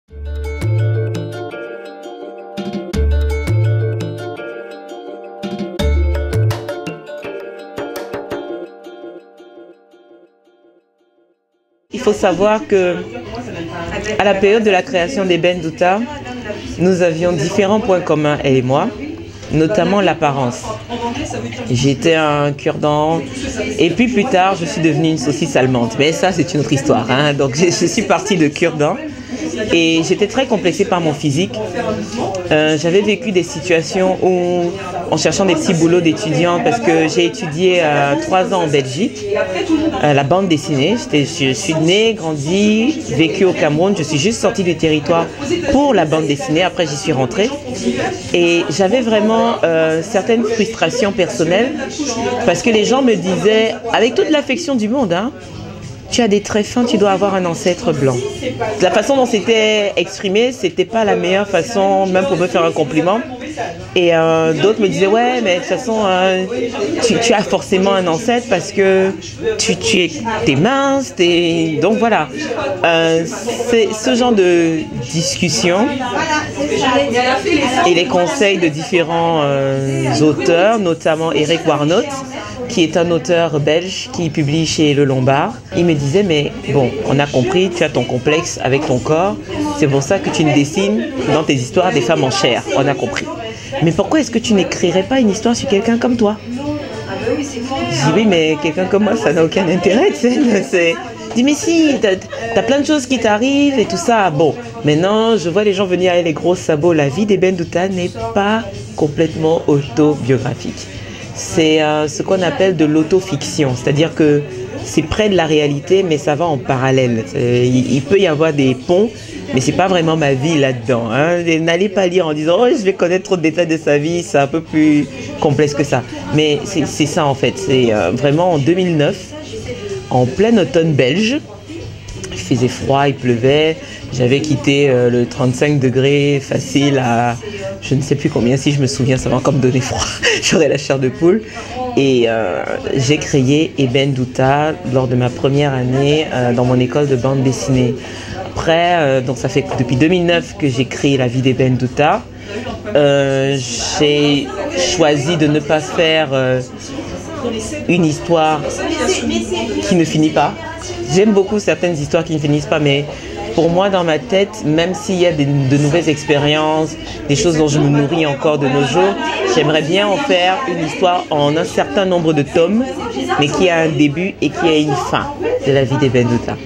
Il faut savoir que à la période de la création d'Eben Douta, nous avions différents points communs, elle et moi, notamment l'apparence. J'étais un cure-dent et puis plus tard, je suis devenue une saucisse allemande. Mais ça, c'est une autre histoire, hein. Donc je suis partie de cure-dent et j'étais très complexée par mon physique. J'avais vécu des situations où, en cherchant des petits boulots d'étudiants, parce que j'ai étudié 3 ans en Belgique, la bande dessinée. Je suis née, grandie, vécue au Cameroun. Je suis juste sortie du territoire pour la bande dessinée. Après, j'y suis rentrée. Et j'avais vraiment certaines frustrations personnelles parce que les gens me disaient, avec toute l'affection du monde, hein, tu as des traits fins, tu dois avoir un ancêtre blanc. La façon dont c'était exprimé, c'était pas la meilleure façon, même pour me faire un compliment. Et d'autres me disaient, ouais, mais de toute façon, tu as forcément un ancêtre parce que t'es mince, donc voilà. C'est ce genre de discussion et les conseils de différents auteurs, notamment Eric Warnotte, qui est un auteur belge qui publie chez Le Lombard. Il me disait, mais bon, on a compris, tu as ton complexe avec ton corps, c'est pour ça que tu ne dessines dans tes histoires des femmes en chair, on a compris. Mais pourquoi est-ce que tu n'écrirais pas une histoire sur quelqu'un comme toi? Je dis, oui, mais quelqu'un comme moi, ça n'a aucun intérêt, tu sais. Je dis, mais si, t'as plein de choses qui t'arrivent et tout ça. Bon, maintenant, je vois les gens venir avec les gros sabots. La vie d'Eben Douta n'est pas complètement autobiographique. C'est ce qu'on appelle de l'autofiction, c'est-à-dire que c'est près de la réalité, mais ça va en parallèle. Il peut y avoir des ponts, mais c'est pas vraiment ma vie là-dedans, hein. N'allez pas lire en disant, oh, je vais connaître trop de détails de sa vie, c'est un peu plus complexe que ça. Mais c'est ça en fait, c'est vraiment en 2009, en plein automne belge, il faisait froid, il pleuvait, j'avais quitté le 35 degrés facile à je ne sais plus combien, si je me souviens, ça va encore me donner froid, j'aurais la chair de poule. Et j'ai créé Eben Douta lors de ma première année dans mon école de bande dessinée. Après, donc ça fait depuis 2009 que j'ai créé la vie d'Eben Douta. J'ai choisi de ne pas faire une histoire qui ne finit pas. J'aime beaucoup certaines histoires qui ne finissent pas, mais pour moi, dans ma tête, même s'il y a de nouvelles expériences, des choses dont je me nourris encore de nos jours, j'aimerais bien en faire une histoire en un certain nombre de tomes, mais qui a un début et qui a une fin de la vie d'Eben Douta.